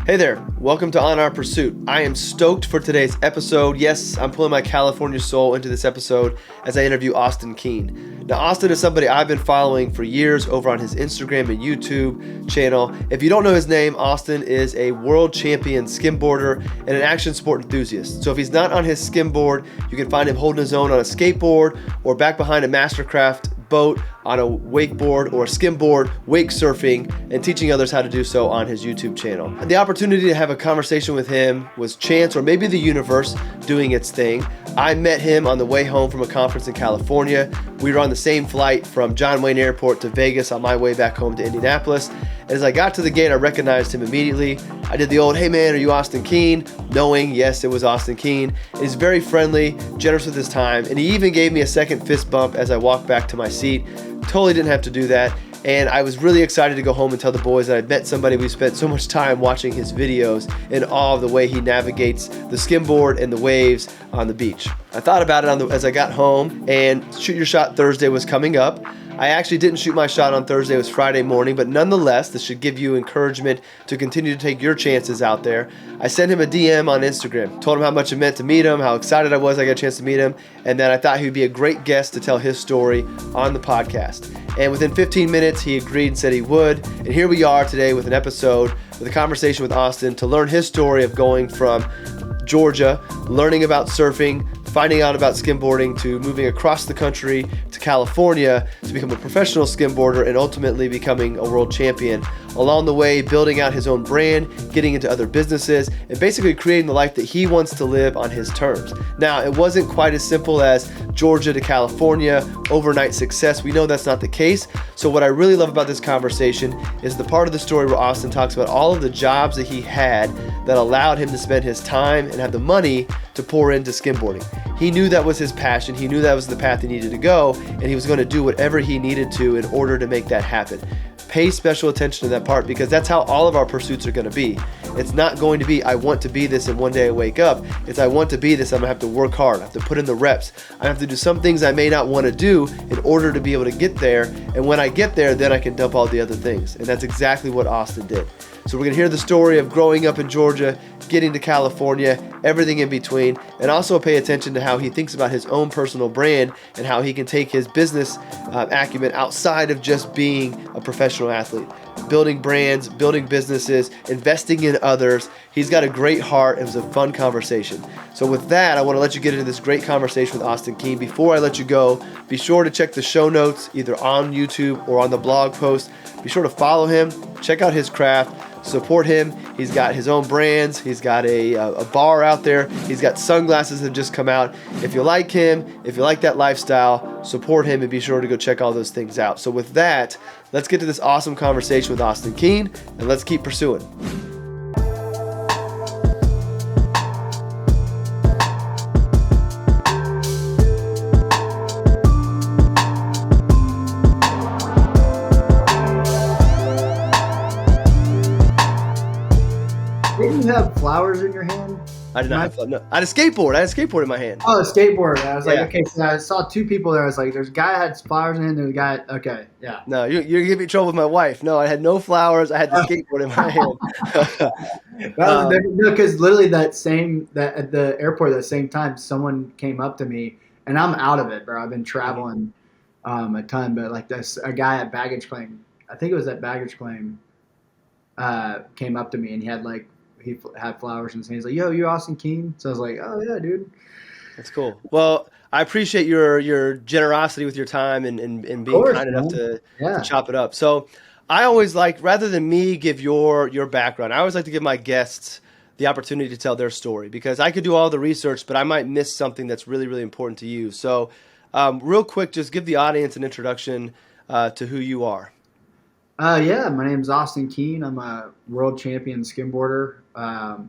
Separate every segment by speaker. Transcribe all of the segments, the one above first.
Speaker 1: Hey there, welcome to On Our Pursuit. I am stoked for today's episode. Yes, I'm pulling my California soul into this episode as I interview Austin Keene. Now, Austin is somebody I've been following for years over on his Instagram and YouTube channel. If you don't know his name, Austin is a world champion skimboarder and an action sport enthusiast. So if he's not on his skimboard, you can find him holding his own on a skateboard or back behind a Mastercraft boat, on a wakeboard or a skimboard, wake surfing, and teaching others how to do so on his YouTube channel. And the opportunity to have a conversation with him was chance, or maybe the universe doing its thing. I met him on the way home from a conference in California. We were on the same flight from John Wayne Airport to Vegas on my way back home to Indianapolis. And as I got to the gate, I recognized him immediately. I did the old, "Hey man, are you Austin Keene?" Knowing, yes, it was Austin Keene. He's very friendly, generous with his time, and he even gave me a second fist bump as I walked back to my seat. Totally didn't have to do that. And I was really excited to go home and tell the boys that I'd met somebody we spent so much time watching his videos, in awe of the way he navigates the skimboard and the waves on the beach. I thought about it as I got home, and Shoot Your Shot Thursday was coming up. I actually didn't shoot my shot on Thursday, it was Friday morning, but nonetheless, this should give you encouragement to continue to take your chances out there. I sent him a DM on Instagram, told him how much it meant to meet him, how excited I was I got a chance to meet him, and that I thought he would be a great guest to tell his story on the podcast. And within 15 minutes, he agreed and said he would. And here we are today with an episode, with a conversation with Austin to learn his story of going from Georgia, learning about surfing, finding out about skimboarding, to moving across the country to California to become a professional skimboarder and ultimately becoming a world champion. Along the way, building out his own brand, getting into other businesses, and basically creating the life that he wants to live on his terms. Now, it wasn't quite as simple as Georgia to California, overnight success. We know that's not the case. So what I really love about this conversation is the part of the story where Austin talks about all of the jobs that he had that allowed him to spend his time and have the money to pour into skimboarding. He knew that was his passion. He knew that was the path he needed to go, and he was going to do whatever he needed to in order to make that happen. Pay special attention to that part, because that's how all of our pursuits are going to be. It's not going to be, I want to be this and one day I wake up. It's, I want to be this, I'm going to have to work hard. I have to put in the reps. I have to do some things I may not want to do in order to be able to get there. And when I get there, then I can dump all the other things. And that's exactly what Austin did. So we're going to hear the story of growing up in Georgia, getting to California, everything in between, and also pay attention to how he thinks about his own personal brand and how he can take his business acumen outside of just being a professional athlete. Building brands, building businesses, investing in others. He's got a great heart. It was a fun conversation. So with that, I want to let you get into this great conversation with Austin Keene. Before I let you go, be sure to check the show notes either on YouTube or on the blog post. Be sure to follow him, check out his craft, support him. He's got his own brands. He's got a bar out there. He's got sunglasses that have just come out. If you like him, if you like that lifestyle, support him and be sure to go check all those things out. So with that, let's get to this awesome conversation with Austin Keene, and let's keep pursuing.
Speaker 2: Didn't you have flowers in your hand?
Speaker 1: I did not have fun. No, I had a skateboard. I had a skateboard in my hand.
Speaker 2: Oh, a skateboard. I was like,
Speaker 1: Yeah.
Speaker 2: okay, so I saw two people there. I was like, there's a guy that had flowers in him, there's a guy, okay, yeah.
Speaker 1: No, you're going to get me in trouble with my wife. No, I had no flowers. I had the skateboard in my hand.
Speaker 2: Because literally at the airport at the same time, someone came up to me, and I'm out of it, bro. I've been traveling a ton, but like a guy at baggage claim, I think it was at baggage claim, came up to me, and he had flowers in his hand. He's like, "Yo, you Austin Keene?" So I was like, "Oh yeah, dude."
Speaker 1: That's cool. Well, I appreciate your generosity with your time and being kind enough to chop it up. So I always like, rather than me give your background, I always like to give my guests the opportunity to tell their story, because I could do all the research, but I might miss something that's really, really important to you. So real quick, just give the audience an introduction to who you are.
Speaker 2: Yeah, my name's Austin Keene. I'm a world champion skimboarder,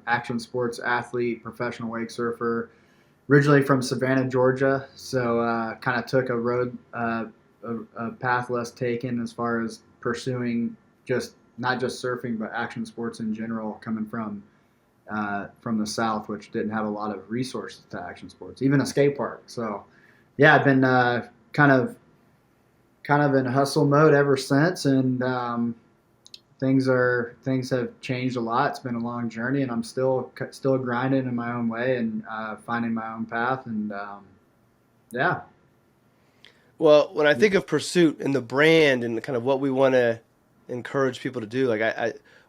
Speaker 2: action sports athlete, professional wake surfer, originally from Savannah, Georgia. So kind of took a road, a path less taken as far as pursuing not just surfing, but action sports in general, coming from the South, which didn't have a lot of resources to action sports, even a skate park. So yeah, I've been kind of in hustle mode ever since, and things have changed a lot. It's been a long journey, and I'm still grinding in my own way and finding my own path. And yeah,
Speaker 1: Well, when I think of Pursuit and the brand and kind of what we want to encourage people to do, like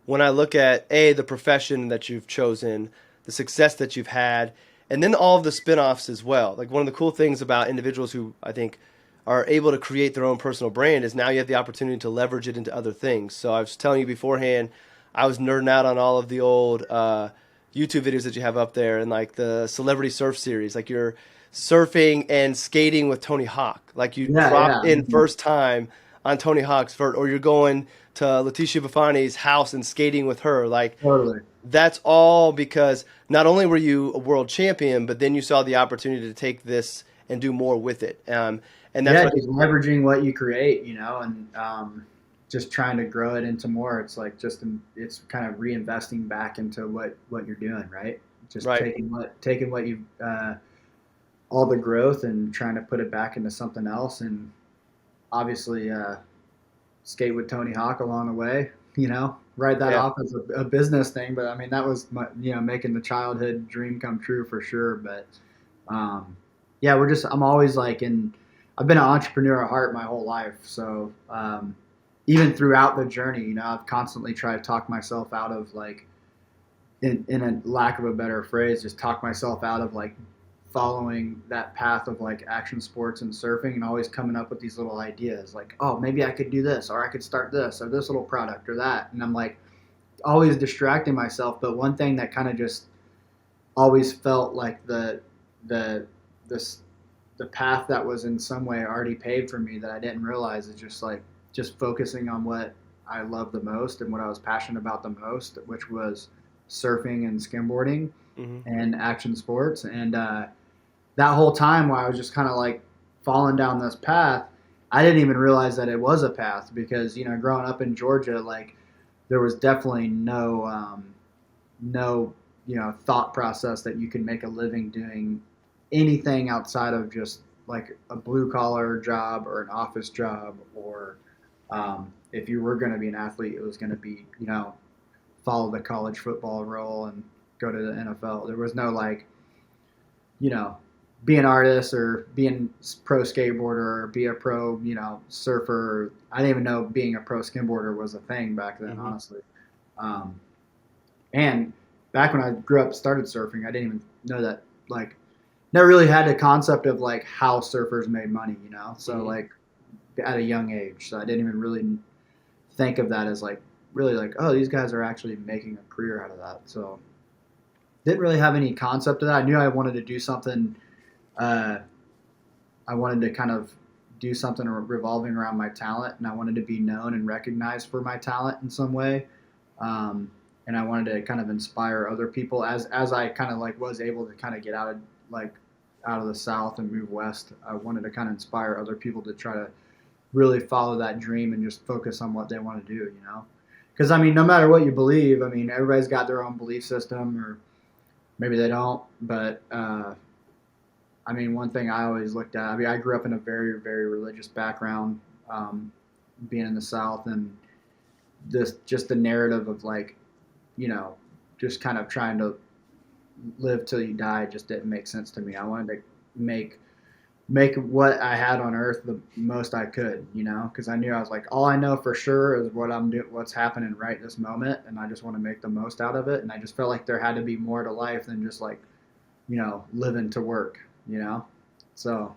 Speaker 1: when I look at the profession that you've chosen, the success that you've had, and then all of the spin-offs as well. Like one of the cool things about individuals who I think are able to create their own personal brand is now you have the opportunity to leverage it into other things. So I was telling you beforehand, I was nerding out on all of the old YouTube videos that you have up there and like the celebrity surf series, like you're surfing and skating with Tony Hawk. Like you
Speaker 2: yeah,
Speaker 1: dropped
Speaker 2: yeah,
Speaker 1: in first time on Tony Hawk's vert, or you're going to Letitia Bafani's house and skating with her. Like
Speaker 2: totally.
Speaker 1: that's all because not only were you a world champion, but then you saw the opportunity to take this and do more with it. And that's
Speaker 2: Yeah,
Speaker 1: what,
Speaker 2: just leveraging what you create, and just trying to grow it into more. It's like it's kind of reinvesting back into what you're doing, right? Just
Speaker 1: right.
Speaker 2: taking what you all the growth and trying to put it back into something else, and obviously skate with Tony Hawk along the way. Write that
Speaker 1: Yeah.
Speaker 2: off as a business thing, but I mean that was making the childhood dream come true for sure. But um, yeah, I'm always like I've been an entrepreneur at heart my whole life. So even throughout the journey, I've constantly tried to talk myself out of like, in a lack of a better phrase, just talk myself out of like following that path of like action sports and surfing, and always coming up with these little ideas like, oh, maybe I could do this, or I could start this, or this little product or that. And I'm like always distracting myself. But one thing that kind of just always felt like the this the path that was in some way already paved for me that I didn't realize is just focusing on what I love the most and what I was passionate about the most, which was surfing and skimboarding
Speaker 1: Hmm.
Speaker 2: and action sports. And that whole time while I was just kind of like falling down this path, I didn't even realize that it was a path because, growing up in Georgia, like there was definitely no thought process that you could make a living doing anything outside of just like a blue collar job or an office job, or if you were going to be an athlete, it was going to be follow the college football role and go to the NFL. There was no like you know be an artist or be a pro skateboarder or be a pro surfer. I didn't even know being a pro skimboarder was a thing back then,
Speaker 1: Hmm.
Speaker 2: honestly. um, and back when I grew up, started surfing, I didn't even know that, like, never really had the concept of like how surfers made money, So
Speaker 1: Hmm.
Speaker 2: like at a young age, so I didn't even really think of that as like really like, oh, these guys are actually making a career out of that. So didn't really have any concept of that. I knew I wanted to do something. Uh, I wanted to kind of do something revolving around my talent, and I wanted to be known and recognized for my talent in some way. And I wanted to kind of inspire other people as I kind of like was able to kind of get like out of the South and move west. I wanted to kind of inspire other people to try to really follow that dream and just focus on what they want to do. Because I mean, no matter what you believe, I mean, everybody's got their own belief system, or maybe they don't. But I mean, one thing I always looked at. I mean, I grew up in a very, very religious background, um, being in the South, and this just the narrative of like, you know, just kind of trying to live till you die just didn't make sense to me. I wanted to make make what I had on earth the most I could, because I knew I was like, all I know for sure is what I'm doing, what's happening right this moment, and I just want to make the most out of it. And I just felt like there had to be more to life than just like, living to work, you know. So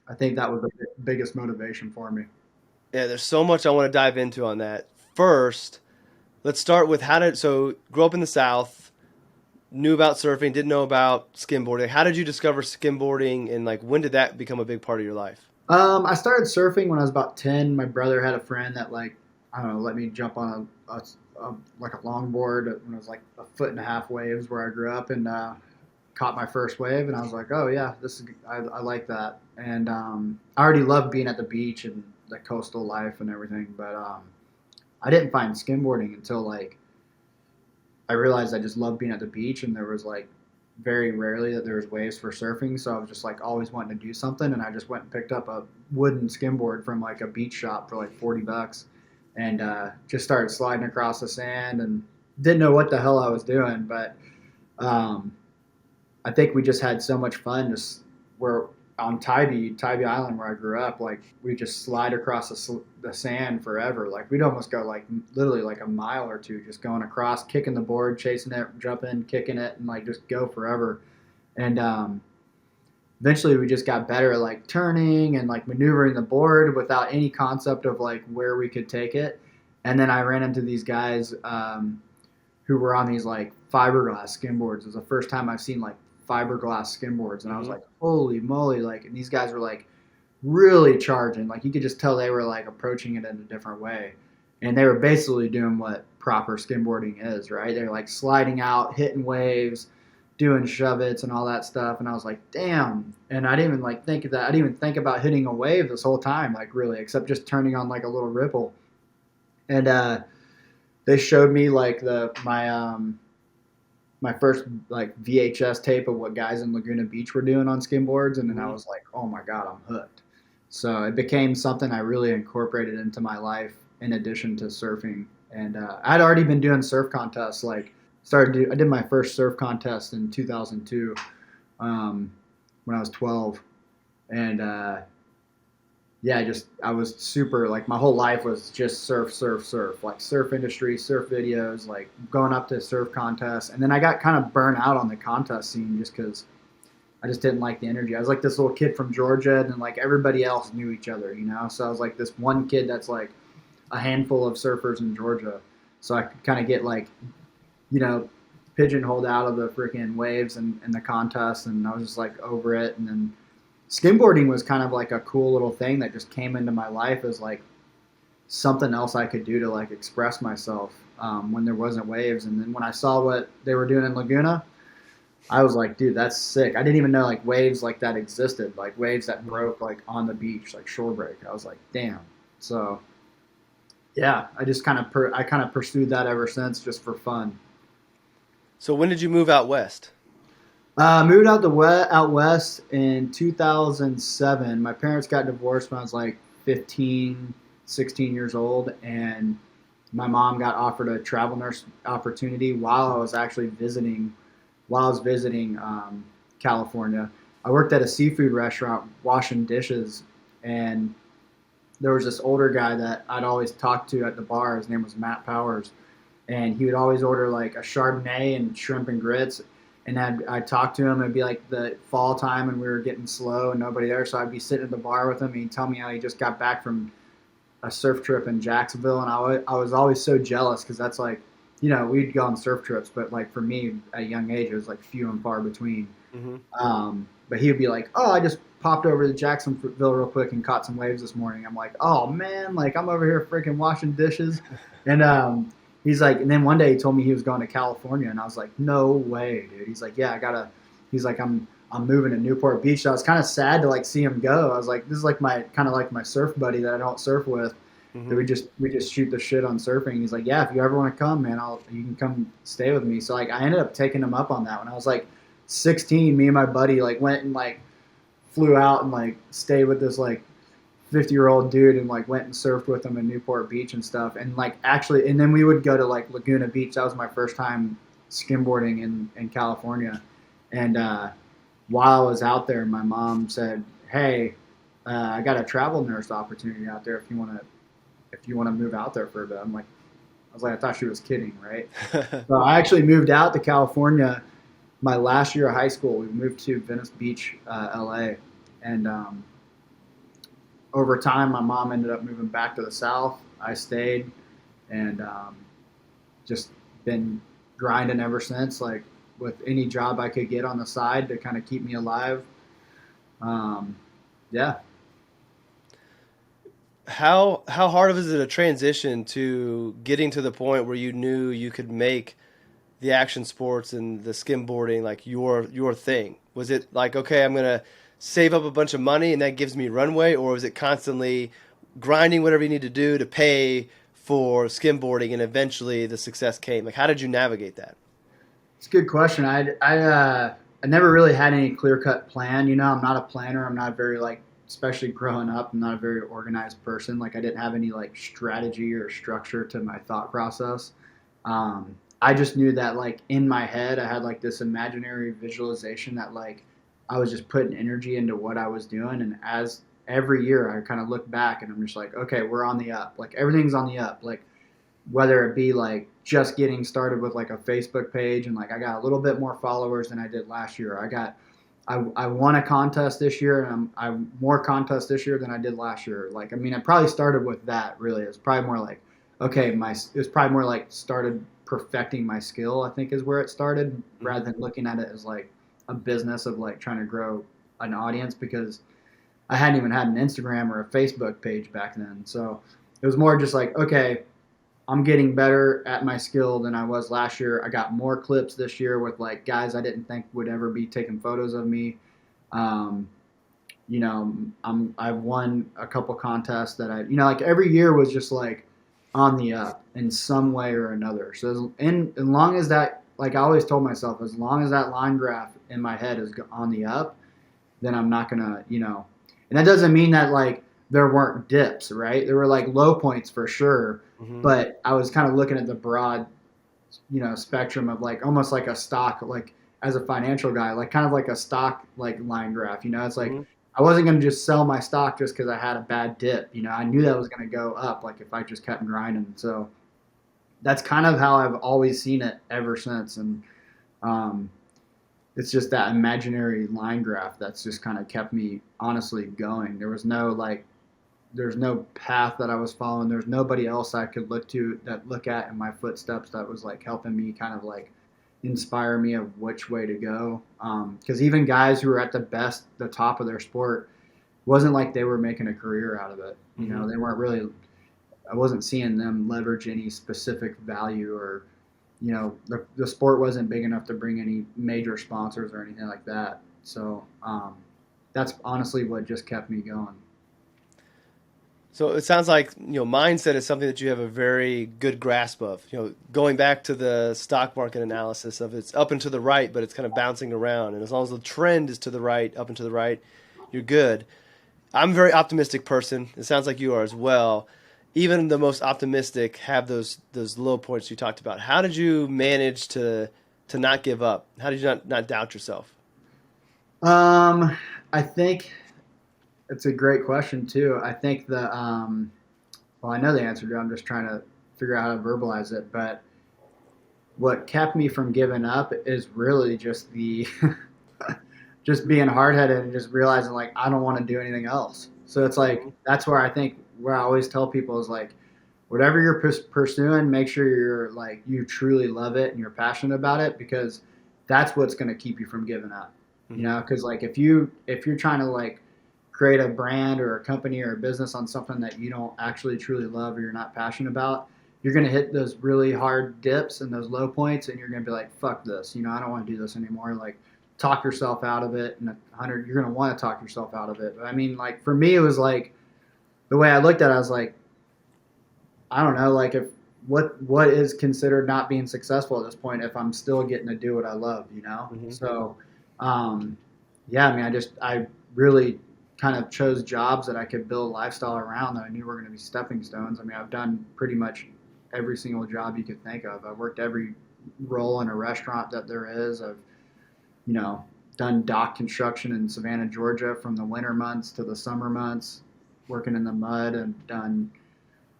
Speaker 2: I think that was the biggest motivation for me.
Speaker 1: Yeah, there's so much I want to dive into on that. First, let's start with grow up in the South, knew about surfing, didn't know about skimboarding. How did you discover skimboarding and like when did that become a big part of your life?
Speaker 2: I started surfing when I was about 10. My brother had a friend that like, I don't know, let me jump on like a longboard when it was like a foot and a half waves where I grew up, and caught my first wave, and I was like, oh yeah, I like that. And I already loved being at the beach and the coastal life and everything, but I didn't find skimboarding until like I realized I just loved being at the beach, and there was like very rarely that there was waves for surfing, so I was just like always wanting to do something, and I just went and picked up a wooden skimboard from like a beach shop for like $40, and just started sliding across the sand and didn't know what the hell I was doing, but um, I think we just had so much fun. Just where on Tybee Island, where I grew up, like we just slide across the sand forever. Like we'd almost go like literally like a mile or two, just going across, kicking the board, chasing it, jumping, kicking it, and like just go forever. And eventually, we just got better at like turning and like maneuvering the board without any concept of like where we could take it. And then I ran into these guys who were on these like fiberglass skimboards. It was the first time I've seen like fiberglass skimboards, and I was
Speaker 1: Mm-hmm.
Speaker 2: like, holy moly! Like, and these guys were like really charging. Like, you could just tell they were like approaching it in a different way, and they were basically doing what proper skimboarding is, right? They're like sliding out, hitting waves, doing shove-its and all that stuff. And I was like, damn. And I didn't even like think of that. I didn't even think about hitting a wave this whole time, like really, except just turning on like a little ripple. And they showed me like my first like VHS tape of what guys in Laguna Beach were doing on skimboards, and then I
Speaker 1: Mm-hmm.
Speaker 2: was like, oh my god, I'm hooked. So it became something I really incorporated into my life in addition to surfing. And I'd already been doing surf contests. Like I did my first surf contest in 2002 when I was 12, and yeah, I was super like my whole life was just surf, surf, surf, like surf industry, surf videos, like going up to surf contests, and then I got kind of burnt out on the contest scene just because I just didn't like the energy. I was like this little kid from Georgia, and then like everybody else knew each other, you know. So I was like this one kid that's like a handful of surfers in Georgia, so I could kind of get like you know pigeonholed out of the freaking waves and the contest, and I was just like over it, and then skimboarding was kind of like a cool little thing that just came into my life as like something else I could do to like express myself when there wasn't waves. And then when I saw what they were doing in Laguna, I was like, dude, that's sick. I didn't even know like waves like that existed, like waves that broke like on the beach, like shore break. I was like, damn. So yeah, I just I kind of pursued that ever since just for fun.
Speaker 1: So when did you move out west?
Speaker 2: Moved out west in 2007. My parents got divorced when I was like 15, 16 years old, and my mom got offered a travel nurse opportunity while I was visiting California. I worked at a seafood restaurant washing dishes, and there was this older guy that I'd always talk to at the bar. His name was Matt Powers, and he would always order like a Chardonnay and shrimp and grits. And I'd talk to him. It'd be like the fall time, and we were getting slow and nobody there. So I'd be sitting at the bar with him, and he'd tell me how he just got back from a surf trip in Jacksonville, and I was always so jealous because that's like, we'd go on surf trips, but like for me at a young age, it was like few and far between.
Speaker 1: Mm-hmm.
Speaker 2: But he would be like, "Oh, I just popped over to Jacksonville real quick and caught some waves this morning." I'm like, "Oh man, like I'm over here freaking washing dishes," and he's like, and then one day he told me he was going to California, and I was like, "No way, dude." He's like, "Yeah, I gotta." He's like, I'm moving to Newport Beach." So I was kind of sad to like see him go. I was like, "This is like my kind of like my surf buddy that I don't surf with." That
Speaker 1: Mm-hmm.
Speaker 2: we just shoot the shit on surfing. He's like, "Yeah, if you ever want to come, man, you can come stay with me." So like I ended up taking him up on that when I was like 16. Me and my buddy like went and like flew out and like stayed with this like 50-year-old dude and like went and surfed with him in Newport Beach and stuff. And like actually, and then we would go to like Laguna Beach. That was my first time skimboarding in California. And while I was out there, my mom said, "Hey, I got a travel nurse opportunity out there if you want to move out there for a bit." I was like, I thought she was kidding, right? So I actually moved out to California my last year of high school. We moved to Venice Beach, LA, and over time, my mom ended up moving back to the South. I stayed, and just been grinding ever since. Like with any job I could get on the side to kind of keep me alive. Um, yeah,
Speaker 1: How hard was it a transition to getting to the point where you knew you could make the action sports and the skimboarding like your thing? Was it like, okay, I'm gonna save up a bunch of money and that gives me runway, or was it constantly grinding whatever you need to do to pay for skimboarding and eventually the success came? Like, how did you navigate that?
Speaker 2: it's a good question. I never really had any clear cut plan. I'm not a planner. I'm not very like especially growing up, I'm not a very organized person. Like I didn't have any like strategy or structure to my thought process. I just knew that like in my head, I had like this imaginary visualization that like I was just putting energy into what I was doing. And as every year I kind of look back and I'm just like, okay, we're on the up. Like everything's on the up. Like whether it be like just getting started with like a Facebook page and like I got a little bit more followers than I did last year. I won a contest this year and I'm more contests this year than I did last year. Like I mean I probably started with that really. It's probably more like okay, it was probably more like started perfecting my skill, I think is where it started, rather than looking at it as like a business of like trying to grow an audience because I hadn't even had an Instagram or a Facebook page back then. So it was more just like, okay, I'm getting better at my skill than I was last year. I got more clips this year with like guys I didn't think would ever be taking photos of me. Um, I've won a couple contests that like every year was just like on the up in some way or another. So as long as that, like I always told myself, as long as that line graph in my head is on the up, then I'm not gonna, and that doesn't mean that like there weren't dips, right? There were like low points for sure,
Speaker 1: Mm-hmm.
Speaker 2: but I was kind of looking at the broad, spectrum of like almost like a stock, like as a financial guy, like kind of like a stock like line graph. It's like
Speaker 1: Mm-hmm.
Speaker 2: I wasn't going to just sell my stock just because I had a bad dip. I knew that was going to go up, like if I just kept grinding. So that's kind of how I've always seen it ever since, and um, it's just that imaginary line graph that's just kind of kept me honestly going. There's no path that I was following. There's nobody else I could look at in my footsteps that was like helping me kind of like inspire me of which way to go. Because even guys who were at the top of their sport, wasn't like they were making a career out of it.
Speaker 1: Mm-hmm.
Speaker 2: They weren't really. I wasn't seeing them leverage any specific value or, the sport wasn't big enough to bring any major sponsors or anything like that. So that's honestly what just kept me going.
Speaker 1: So it sounds like, mindset is something that you have a very good grasp of. Going back to the stock market analysis of it's up and to the right, but it's kind of bouncing around. And as long as the trend is to the right, up and to the right, you're good. I'm a very optimistic person. It sounds like you are as well. Even the most optimistic have those low points you talked about. How did you manage to not give up? How did you not doubt yourself?
Speaker 2: I think it's a great question too. I think well, I know the answer to it. I'm just trying to figure out how to verbalize it. But what kept me from giving up is really just just being hard headed and just realizing like I don't want to do anything else. So it's like
Speaker 1: Mm-hmm.
Speaker 2: that's where I always tell people is like whatever you're pursuing, make sure you're like you truly love it and you're passionate about it because that's what's going to keep you from giving up.
Speaker 1: Mm-hmm.
Speaker 2: Because like if you're trying to like create a brand or a company or a business on something that you don't actually truly love or you're not passionate about, you're going to hit those really hard dips and those low points and you're going to be like, fuck this, I don't want to do this anymore. Like talk yourself out of it. And you're going to want to talk yourself out of it. But I mean, like for me, it was like the way I looked at it, I was like, I don't know, like if what is considered not being successful at this point if I'm still getting to do what I love.
Speaker 1: Mm-hmm.
Speaker 2: So, um, yeah, I mean, I really kind of chose jobs that I could build a lifestyle around that I knew were going to be stepping stones. I mean, I've done pretty much every single job you could think of. I've worked every role in a restaurant that there is. I've, you know, done dock construction in Savannah, Georgia from the winter months to the summer months, working in the mud and done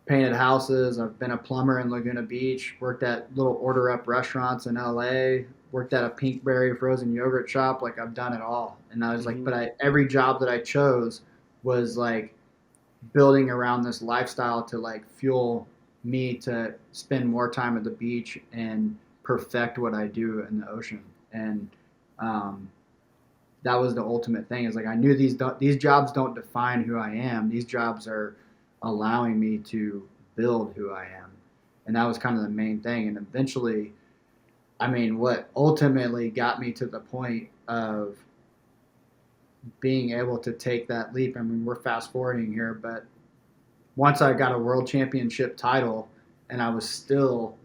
Speaker 2: painted houses. I've been a plumber in Laguna Beach, worked at little order up restaurants in LA, worked at a Pinkberry frozen yogurt shop. Like I've done it all. And I was like,
Speaker 1: Mm-hmm.
Speaker 2: but every job that I chose was like building around this lifestyle to like fuel me to spend more time at the beach and perfect what I do in the ocean. And um, that was the ultimate thing. Is like I knew these jobs don't define who I am. These jobs are allowing me to build who I am, and that was kind of the main thing. And eventually, I mean, what ultimately got me to the point of being able to take that leap. I mean, we're fast forwarding here, but once I got a world championship title, and I was still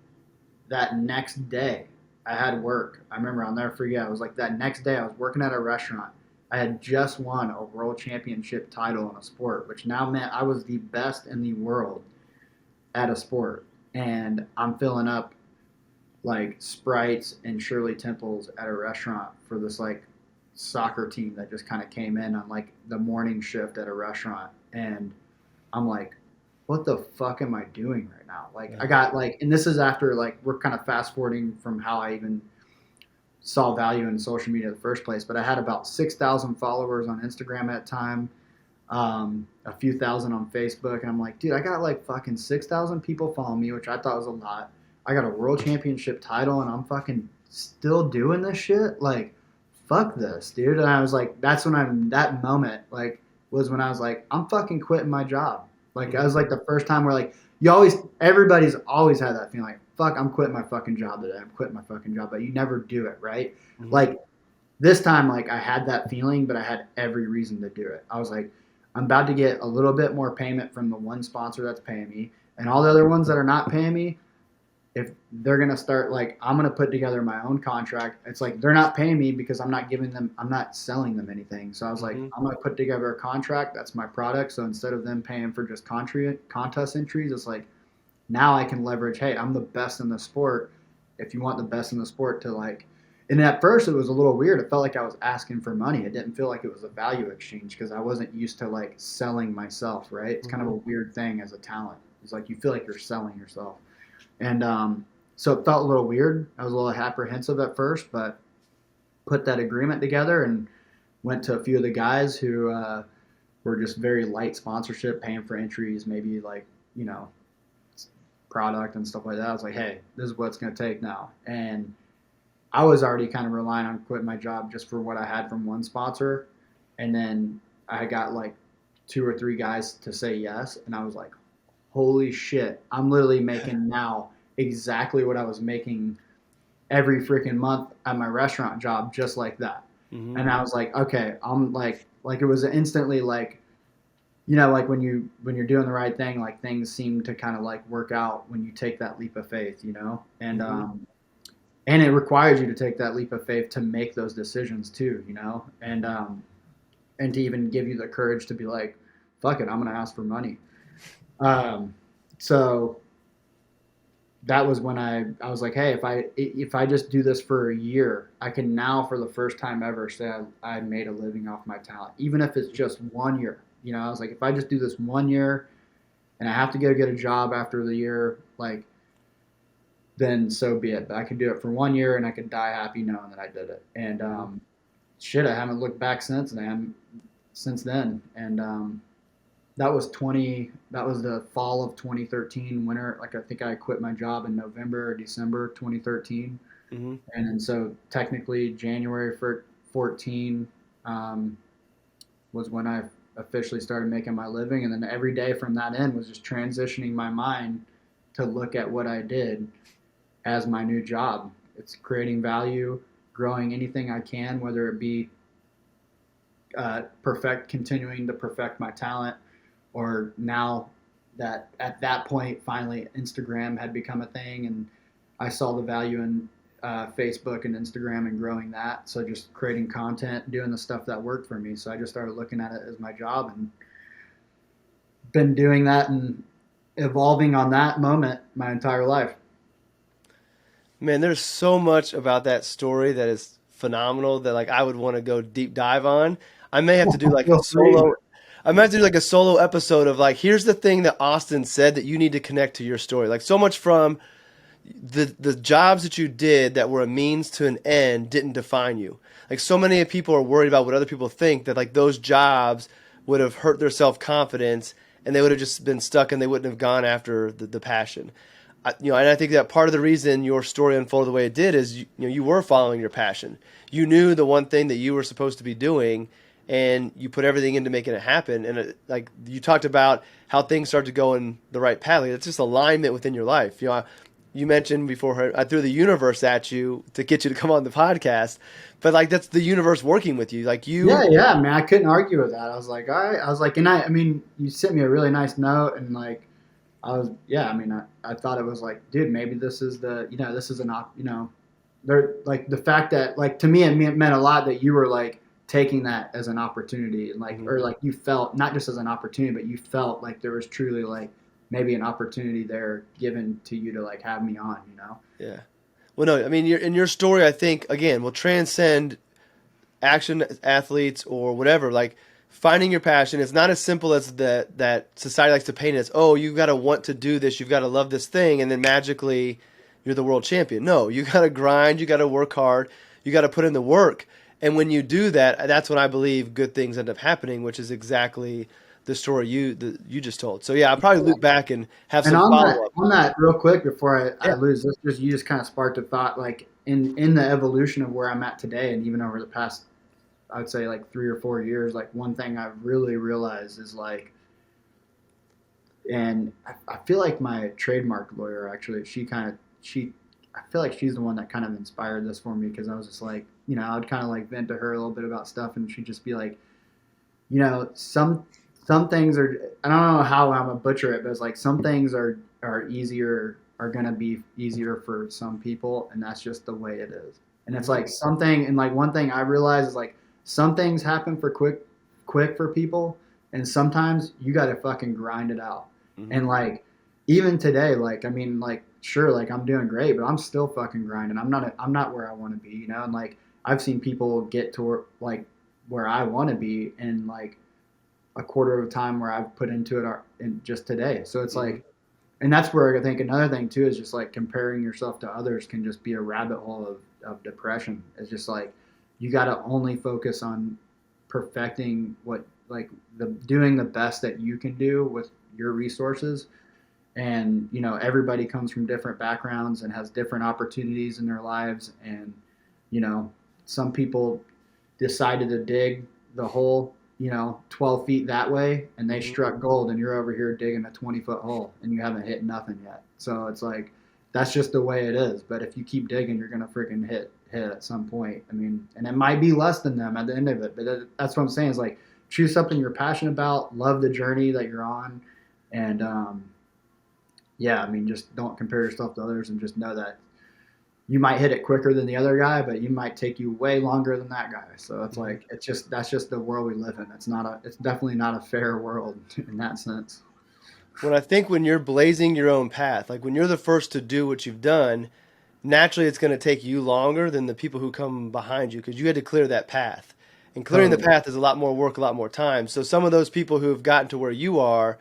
Speaker 2: that next day I had work. I remember I'll never forget. I was like that next day I was working at a restaurant I had just won a world championship title in a sport, which now meant I was the best in the world at a sport. And I'm filling up like Sprites and Shirley Temples at a restaurant for this like soccer team that just kind of came in on like the morning shift at a restaurant. And I'm like, what the fuck am I doing right now? Like, I got like, and this is after like, we're kind of fast forwarding from how I even saw value in social media in the first place, but I had about 6,000 followers on Instagram at the time, a few thousand on Facebook. And I'm like, dude, I got like fucking 6,000 people following me, which I thought was a lot. I got a world championship title and I'm fucking still doing this shit. Like, fuck this, dude. And I was like, that's when that moment, like, was when I was like, I'm fucking quitting my job. Like, I was like the first time where like, everybody's always had that feeling like, fuck, I'm quitting my fucking job today. I'm quitting my fucking job, but you never do it, right?
Speaker 1: Mm-hmm.
Speaker 2: Like, this time, like, I had that feeling, but I had every reason to do it. I was like, I'm about to get a little bit more payment from the one sponsor that's paying me, and all the other ones that are not paying me, if they're going to start, like, I'm going to put together my own contract. It's like they're not paying me because I'm not selling them anything. So I was like, I'm going to put together a contract. That's my product. So instead of them paying for just contest entries, it's like, now I can leverage, hey, I'm the best in the sport. If you want the best in the sport to like, and at first it was a little weird. It felt like I was asking for money. It didn't feel like it was a value exchange because I wasn't used to like selling myself, right? It's kind of a weird thing as a talent. It's like you feel like you're selling yourself. And so it felt a little weird. I was a little apprehensive at first, but put that agreement together and went to a few of the guys who were just very light sponsorship, paying for entries, maybe like, product and stuff like that. I was like, hey, this is what it's going to take now. And I was already kind of relying on quitting my job just for what I had from one sponsor. And then I got like 2 or 3 guys to say yes. And I was like, holy shit, I'm literally making now exactly what I was making every freaking month at my restaurant job, just like that. Mm-hmm. And I was like, okay, I'm like it was instantly like, like when you're doing the right thing, like things seem to kind of like work out when you take that leap of faith, and and it requires you to take that leap of faith to make those decisions too, and to even give you the courage to be like, fuck it, I'm gonna ask for money. So that was when I was like, hey, if I just do this for a year, I can now for the first time ever say I made a living off my talent, even if it's just 1 year. I was like, if I just do this 1 year and I have to go get a job after the year, like, then so be it. But I could do it for 1 year and I could die happy knowing that I did it. And shit, I haven't looked back since, and I haven't since then. And that was the fall of 2013 winter. Like, I think I quit my job in November or December 2013. Mm-hmm. And then so technically January 14 was when I officially started making my living. And then every day from that end was just transitioning my mind to look at what I did as my new job. It's creating value, growing anything I can, whether it be continuing to perfect my talent, or now that at that point, finally Instagram had become a thing and I saw the value in Facebook and Instagram and growing that. So just creating content, doing the stuff that worked for me. So I just started looking at it as my job and been doing that and evolving on that moment my entire life.
Speaker 1: Man, there's so much about that story that is phenomenal that like I would want to go deep dive on. I may have to do like a solo I might have to do like a solo episode of like, here's the thing that Austin said that you need to connect to your story. Like, so much from the jobs that you did that were a means to an end didn't define you. Like, so many people are worried about what other people think, that like those jobs would have hurt their self-confidence and they would have just been stuck and they wouldn't have gone after the passion. And I think that part of the reason your story unfolded the way it did is you were following your passion. You knew the one thing that you were supposed to be doing, and you put everything into making it happen. And like you talked about how things start to go in the right path. Like, it's just alignment within your life. You mentioned before I threw the universe at you to get you to come on the podcast, but like that's the universe working with you. Like you.
Speaker 2: Yeah, man, I couldn't argue with that. I was like, all right. I was like, and I mean, you sent me a really nice note, and like, I thought it was like, dude, maybe this is this is an there, like the fact that, like, to me, it meant a lot that you were like taking that as an opportunity, and like,
Speaker 1: Mhm.
Speaker 2: or like you felt not just as an opportunity, but you felt like there was truly like maybe an opportunity there given to you to like have me on, you know?
Speaker 1: Yeah. Well, no, I mean, in your story, I think again will transcend action athletes or whatever. Like finding your passion. It's not as simple as that society likes to paint it as. Oh, you got to want to do this. You've got to love this thing, and then magically you're the world champion. No, you got to grind. You got to work hard. You got to put in the work. And when you do that, that's when I believe good things end up happening, which is exactly the story you just told. So yeah, I'll probably loop back and have
Speaker 2: And
Speaker 1: some follow up.
Speaker 2: on that real quick before I
Speaker 1: Yeah.
Speaker 2: lose this, just you just kind of sparked a thought, like in the evolution of where I'm at today, and even over the past, I would say like 3 or 4 years, like one thing I've really realized is like, and I feel like my trademark lawyer actually, I feel like she's the one that kind of inspired this for me, because I was just like, you know, I'd kind of like vent to her a little bit about stuff, and she'd just be like, you know, some things are, I don't know how I'm gonna butcher it, but it's like some things are gonna be easier for some people, and that's just the way it is. And it's
Speaker 1: Mhm.
Speaker 2: like something, and like one thing I realize is like some things happen for quick for people, and sometimes you got to fucking grind it out.
Speaker 1: Mhm.
Speaker 2: And like even today, like I mean, like sure, like I'm doing great, but I'm still fucking grinding. I'm not where I want to be, you know. And like I've seen people get to like where I want to be in like a quarter of the time where I've put into it in just today. So it's
Speaker 1: Mhm.
Speaker 2: like, and that's where I think another thing too is just like comparing yourself to others can just be a rabbit hole of depression. It's just like you got to only focus on perfecting what like the doing the best that you can do with your resources. And you know everybody comes from different backgrounds and has different opportunities in their lives, and you know some people decided to dig the hole, you know, 12 feet that way, and they
Speaker 1: Mhm.
Speaker 2: struck gold, and you're over here digging a 20-foot hole and you haven't hit nothing yet. So it's like that's just the way it is. But if you keep digging, you're gonna freaking hit at some point. I mean, and it might be less than them at the end of it, but that's what I'm saying is like choose something you're passionate about, love the journey that you're on, and yeah, I mean, just don't compare yourself to others, and just know that you might hit it quicker than the other guy, but you might take you way longer than that guy. So it's
Speaker 1: Mhm.
Speaker 2: like that's just the world we live in. It's definitely not a fair world in that sense.
Speaker 1: When I think when you're blazing your own path, like when you're the first to do what you've done, naturally it's going to take you longer than the people who come behind you because you had to clear that path. And clearing the
Speaker 2: Totally.
Speaker 1: path is a lot more work, a lot more time. So some of those people who have gotten to where you are,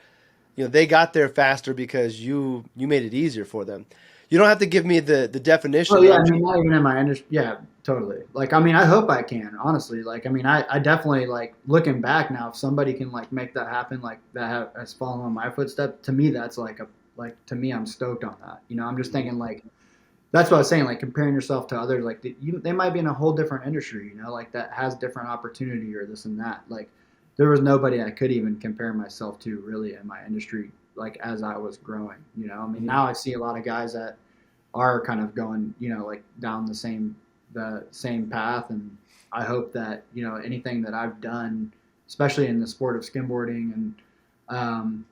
Speaker 1: they got there faster because you made it easier for them. You don't have to give me the
Speaker 2: Well,
Speaker 1: definition, but
Speaker 2: yeah,
Speaker 1: I'm
Speaker 2: I
Speaker 1: sure.
Speaker 2: mean, not even in my industry. Yeah, totally. Like, I mean, I hope I can, honestly. Like, I mean, I definitely, like, looking back now, if somebody can, like, make that happen, like, has fallen on my footsteps, to me, that's to me, I'm stoked on that. You know, I'm just
Speaker 1: Mhm.
Speaker 2: thinking, like, that's what I was saying, like, comparing yourself to others, like, they might be in a whole different industry, you know, like, that has different opportunity or this and that. Like, there was nobody I could even compare myself to really in my industry, like, as I was growing, you know. I mean,
Speaker 1: Mhm.
Speaker 2: now I see a lot of guys that are kind of going, you know, like down the same path. And I hope that, you know, anything that I've done, especially in the sport of skimboarding and um,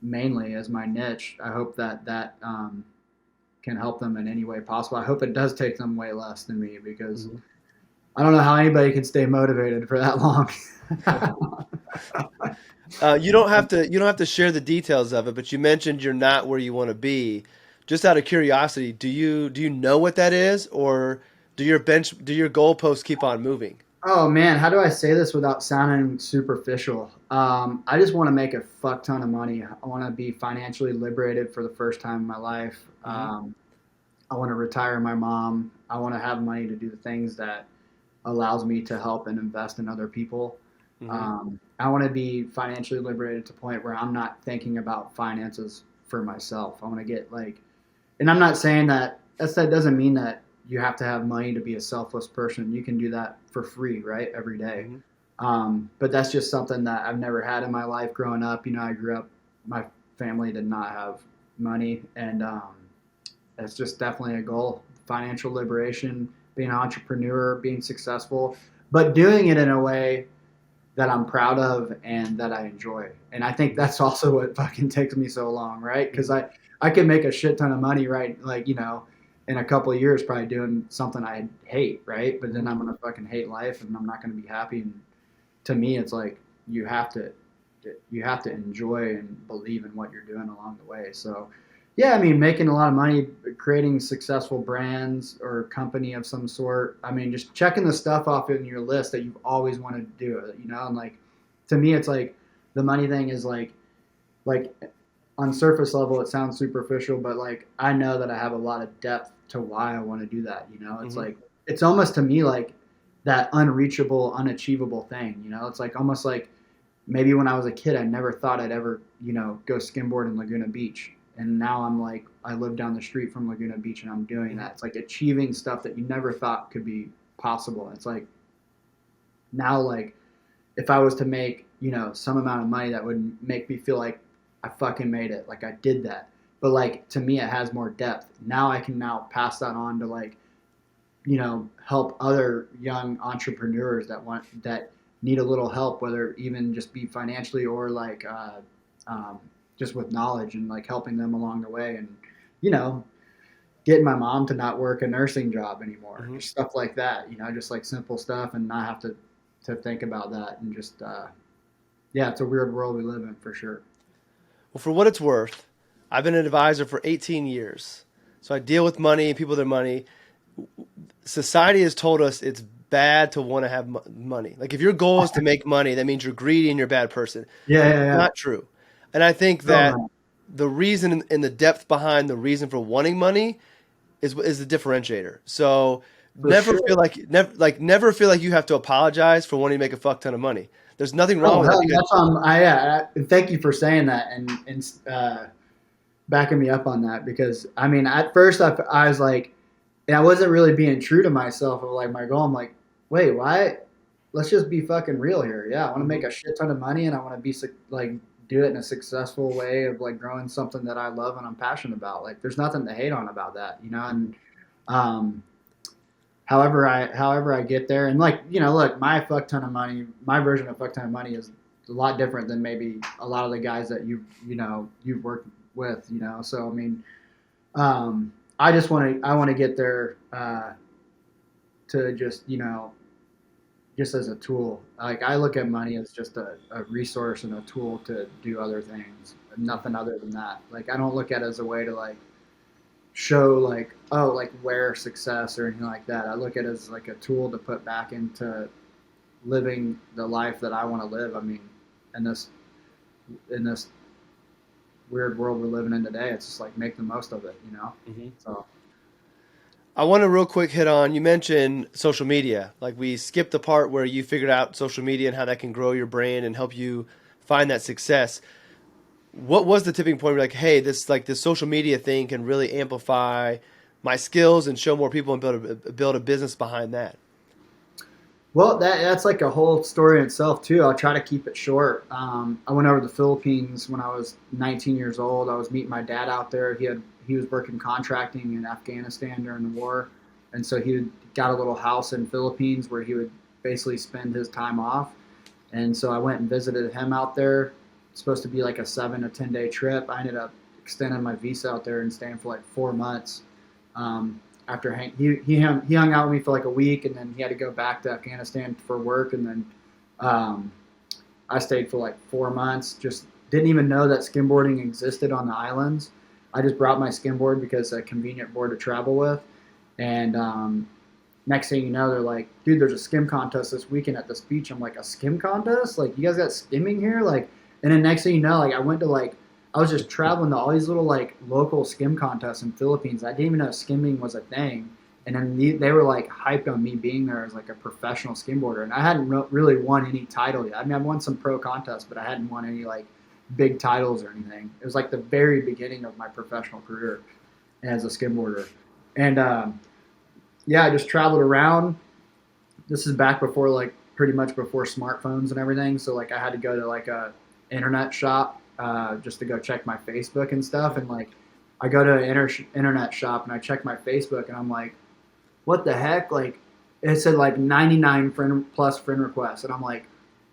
Speaker 2: mainly as my niche, I hope that can help them in any way possible. I hope it does take them way less than me, because
Speaker 1: Mhm.
Speaker 2: I don't know how anybody can stay motivated for that long.
Speaker 1: You don't have to share the details of it, but you mentioned you're not where you want to be. Just out of curiosity, do you know what that is, or do your goalposts keep on moving?
Speaker 2: Oh man, how do I say this without sounding superficial? I just want to make a fuck ton of money. I want to be financially liberated for the first time in my life.
Speaker 1: Hmm.
Speaker 2: I want to retire my mom. I want to have money to do the things that allows me to help and invest in other people.
Speaker 1: Hmm.
Speaker 2: I want to be financially liberated to the point where I'm not thinking about finances for myself. I want to get like, and I'm not saying that doesn't mean that you have to have money to be a selfless person. You can do that for free, right? Every day.
Speaker 1: Hmm.
Speaker 2: But that's just something that I've never had in my life growing up. You know, I grew up, my family did not have money, and it's just definitely a goal. Financial liberation, being an entrepreneur, being successful, but doing it in a way that I'm proud of and that I enjoy. And I think
Speaker 1: Hmm.
Speaker 2: that's also what fucking takes me so long, right? Because
Speaker 1: Hmm.
Speaker 2: I could make a shit ton of money, right? Like, you know, in a couple of years probably doing something I hate, right? But then I'm gonna fucking hate life and I'm not gonna be happy. And to me, it's like you have to enjoy and believe in what you're doing along the way. So yeah, I mean, making a lot of money, creating successful brands or company of some sort. I mean, just checking the stuff off in your list that you've always wanted to do, you know? And like, to me, it's like the money thing is like on surface level, it sounds superficial, but like, I know that I have a lot of depth to why I want to do that. You know, it's
Speaker 1: Mm-hmm.
Speaker 2: like, it's almost to me like that unreachable, unachievable thing, you know, it's like almost like maybe when I was a kid, I never thought I'd ever, you know, go skimboard in Laguna Beach. And now I'm like, I live down the street from Laguna Beach and I'm doing
Speaker 1: Mm-hmm.
Speaker 2: that. It's like achieving stuff that you never thought could be possible. It's like now, like if I was to make, you know, some amount of money that would make me feel like I fucking made it, like I did that. But like to me, it has more depth. Now I can now pass that on to like, you know, help other young entrepreneurs that need a little help, whether even just be financially or like um, just with knowledge and like helping them along the way, and you know, getting my mom to not work a nursing job anymore,
Speaker 1: Mm-hmm.
Speaker 2: just stuff like that, you know, just like simple stuff, and not have to think about that, and just yeah, it's a weird world we live in for sure.
Speaker 1: Well, for what it's worth, I've been an advisor for 18 years. So I deal with money and people with their money. Society has told us it's bad to want to have money. Like if your goal is to make money, that means you're greedy and you're a bad person.
Speaker 2: Yeah,
Speaker 1: It's
Speaker 2: yeah, yeah.
Speaker 1: not true. And I think
Speaker 2: Oh
Speaker 1: that
Speaker 2: man,
Speaker 1: the reason and the depth behind the reason for wanting money is the differentiator. So
Speaker 2: for sure.
Speaker 1: never feel like you have to apologize for wanting to make a fuck ton of money. There's nothing wrong
Speaker 2: Oh
Speaker 1: with that
Speaker 2: hell,
Speaker 1: because
Speaker 2: that's thank you for saying that, and backing me up on that, because I mean, at first I was like, and I wasn't really being true to myself of like my goal. I'm like, wait, why? Let's just be fucking real here. Yeah, I want to make
Speaker 1: Mhm.
Speaker 2: a shit ton of money, and I want to be like do it in a successful way of like growing something that I love and I'm passionate about. Like, there's nothing to hate on about that, you know. And um, however I get there, and like, you know, look, my fuck ton of money, my version of fuck ton of money is a lot different than maybe a lot of the guys that you've worked with, you know. So I mean, I want to get there to just, you know, just as a tool. Like I look at money as just a resource and a tool to do other things, nothing other than that. Like I don't look at it as a way to like show like, oh, like wear success or anything like that. I look at it as like a tool to put back into living the life that I want to live. I mean, in this weird world we're living in today, it's just like make the most of it, you know.
Speaker 1: Mhm.
Speaker 2: So
Speaker 1: I want to real quick hit on, you mentioned social media. Like we skipped the part where you figured out social media and how that can grow your brand and help you find that success. What was the tipping point where like, hey, this social media thing can really amplify my skills and show more people and build a business behind that?
Speaker 2: well, that's like a whole story in itself too. I'll try to keep it short. I went over to the Philippines when I was 19 years old. I was meeting my dad out there. He was working contracting in Afghanistan during the war, and so he got a little house in Philippines where he would basically spend his time off. And so I went and visited him out there. It's supposed to be like a 7 to 10 day trip. I ended up extending my visa out there and staying for like 4 months. After he hung out with me for like a week, and then he had to go back to Afghanistan for work, and then um, I stayed for like 4 months. Just didn't even know that skimboarding existed on the islands. I just brought my skimboard because it's a convenient board to travel with, and next thing you know, they're like, dude, there's a skim contest this weekend at this beach. I'm like, a skim contest? Like, you guys got skimming here? Like, and then next thing you know, like, I was just traveling to all these little, like, local skim contests in Philippines. I didn't even know skimming was a thing. And then they were, like, hyped on me being there as, like, a professional skimboarder. And I hadn't really won any title yet. I mean, I've won some pro contests, but I hadn't won any, like, big titles or anything. It was, like, the very beginning of my professional career as a skimboarder. And, yeah, I just traveled around. This is back before like pretty much before smartphones and everything. So like I had to go to like a internet shop just to go check my Facebook and stuff. And like I go to an internet shop and I check my Facebook and I'm like, what the heck? Like it said like 99 friend requests, and I'm like,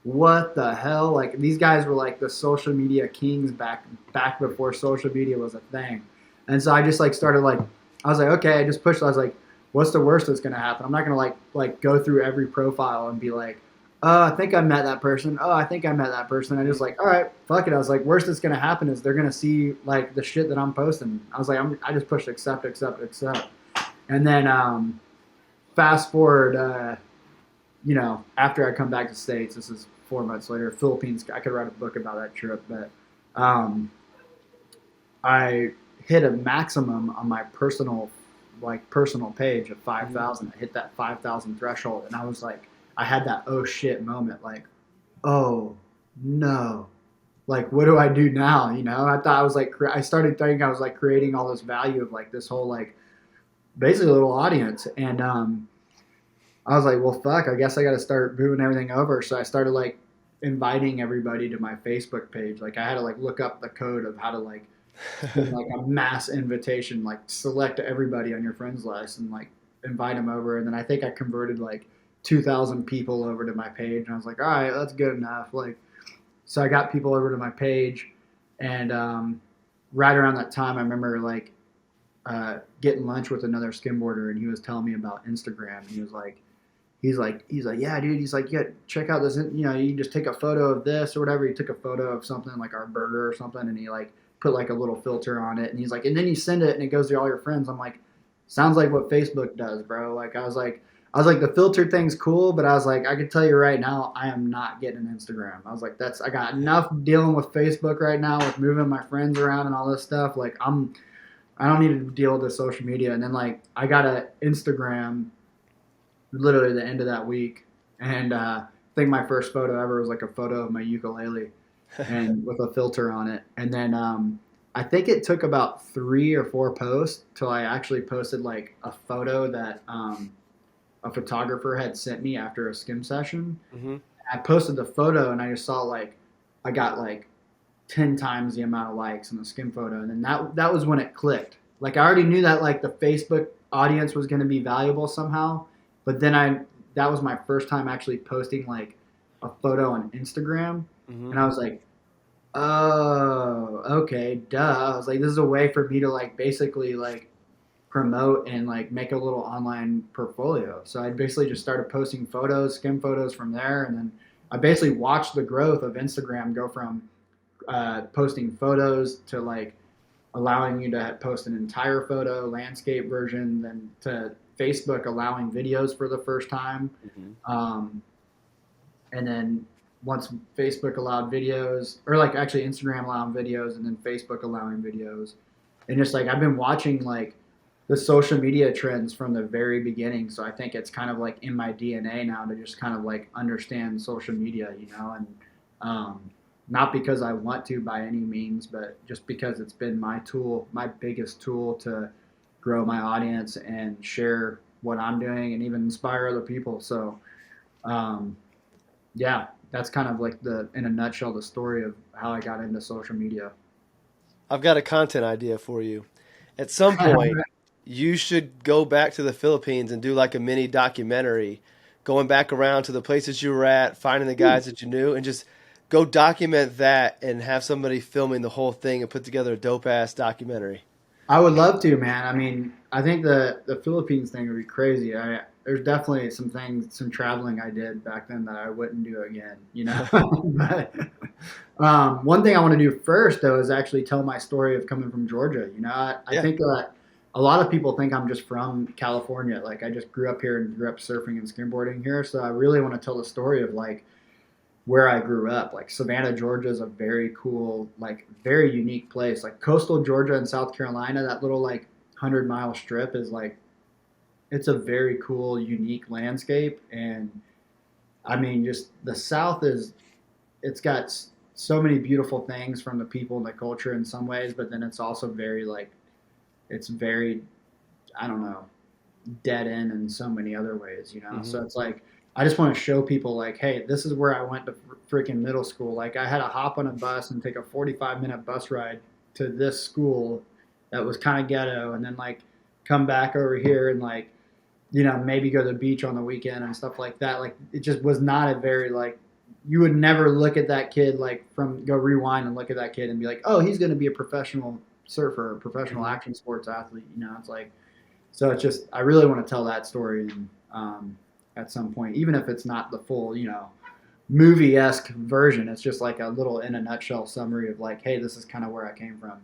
Speaker 2: what the hell? Like these guys were like the social media kings back before social media was a thing. And so I just like started like I was like, okay, I just pushed. I was like, what's the worst that's gonna happen? I'm not gonna like go through every profile and be like, oh, I think I met that person. Oh, I think I met that person. I just like, all right, fuck it. I was like, worst that's gonna happen is they're gonna see like the shit that I'm posting. I was like, I just pushed accept, accept, accept, and then fast forward, after I come back to States, this is 4 months later, Philippines. I could write a book about that trip, but um, I hit a maximum on my personal page of 5,000. I hit that 5,000 threshold, and I was like, I had that oh shit moment, like, oh no, like what do I do now? I thought I was like, I started thinking I was like creating all this value of like this whole like basically a little audience, and I was like, well, fuck, I guess I got to start moving everything over. So I started like inviting everybody to my Facebook page. Like I had to like look up the code of how to like send like a mass invitation, like select everybody on your friends list and like invite them over. And then I think I converted like 2,000 people over to my page. And I was like, all right, that's good enough. Like, so I got people over to my page, and right around that time, I remember like getting lunch with another skimboarder, and he was telling me about Instagram. He was like, yeah, dude. He's like, yeah, check out this. You can just take a photo of this or whatever. He took a photo of something like our burger or something, and he like put like a little filter on it. And he's like, and then you send it, and it goes to all your friends. I'm like, sounds like what Facebook does, bro. Like I was like, the filter thing's cool, but I was like, I can tell you right now, I am not getting an Instagram. I was like, I got enough dealing with Facebook right now with moving my friends around and all this stuff. Like I don't need to deal with the social media. And then like I got an Instagram literally the end of that week, and I think my first photo ever was like a photo of my ukulele and with a filter on it. And then I think it took about 3 or 4 posts till I actually posted like a photo that a photographer had sent me after a skim session.
Speaker 1: Mm-hmm.
Speaker 2: I posted the photo, and I just saw like I got like 10 times the amount of likes in the skim photo, and then that was when it clicked. Like I already knew that like the Facebook audience was going to be valuable somehow, but then that was my first time actually posting like a photo on Instagram,
Speaker 1: Mm-hmm.
Speaker 2: and I was like, oh, okay, duh. I was like, this is a way for me to like basically like promote and like make a little online portfolio. So I basically just started posting photos, skim photos from there, and then I basically watched the growth of Instagram go from posting photos to like allowing you to post an entire photo, landscape version, then to Facebook allowing videos for the first time.
Speaker 1: Mm-hmm.
Speaker 2: And then once Facebook allowed videos, or like actually Instagram allowing videos, and then Facebook allowing videos. And just like I've been watching like the social media trends from the very beginning. So I think it's kind of like in my DNA now to just kind of like understand social media, and not because I want to by any means, but just because it's been my tool, my biggest tool to grow my audience and share what I'm doing and even inspire other people. So, um, yeah, that's kind of like in a nutshell, the story of how I got into social media.
Speaker 1: I've got a content idea for you. At some point, you should go back to the Philippines and do like a mini documentary, going back around to the places you were at, finding the guys that you knew, and just go document that and have somebody filming the whole thing and put together a dope ass documentary.
Speaker 2: I would love to, man. I mean, I think the Philippines thing would be crazy. There's definitely some traveling I did back then that I wouldn't do again. But one thing I want to do first, though, is actually tell my story of coming from Georgia. I
Speaker 1: Yeah.
Speaker 2: think that a lot of people think I'm just from California. Like, I just grew up here and grew up surfing and skimboarding here. So I really want to tell the story of like where I grew up. Like Savannah, Georgia is a very cool, like very unique place. Like coastal Georgia and South Carolina, that little like 100-mile strip is like it's a very cool, unique landscape. And I mean, just the South it's got so many beautiful things from the people and the culture in some ways, but then it's also very like it's very, I don't know, dead end in so many other ways.
Speaker 1: Mm-hmm.
Speaker 2: So it's like I just want to show people like, hey, this is where I went to freaking middle school. Like I had to hop on a bus and take a 45-minute bus ride to this school that was kind of ghetto, and then like come back over here and like maybe go to the beach on the weekend and stuff like that. Like it just was not a very like you would never look at that kid like go rewind and look at that kid and be like, oh, he's going to be a professional surfer, a professional
Speaker 1: Mm-hmm.
Speaker 2: action sports athlete. It's like So it's just I really want to tell that story and at some point, even if it's not the full, movie-esque version. It's just like a little in a nutshell summary of like, hey, this is kind of where I came from.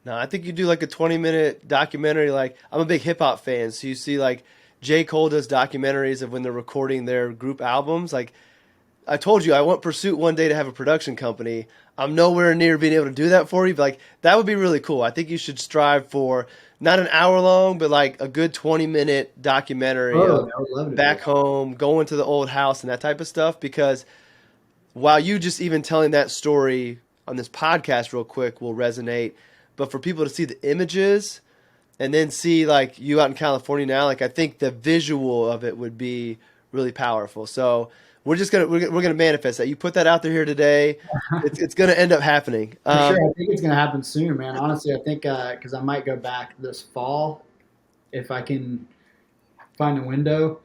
Speaker 1: No, I think you do like a 20-minute documentary. Like, I'm a big hip hop fan, so you see like J. Cole does documentaries of when they're recording their group albums. Like, I told you, I want Pursuit one day to have a production company. I'm nowhere near being able to do that for you, but like that would be really cool. I think you should strive for not an hour long, but like a good 20-minute documentary
Speaker 2: Oh,
Speaker 1: of
Speaker 2: I would love to do
Speaker 1: back
Speaker 2: that.
Speaker 1: home, going to the old house and that type of stuff. Because while you just even telling that story on this podcast real quick will resonate, but for people to see the images and then see like you out in California now, like I think the visual of it would be really powerful. So we're gonna manifest that. You put that out there here today, it's gonna end up happening.
Speaker 2: For sure, I think it's gonna happen soon, man. Honestly, I think because I might go back this fall if I can find a window.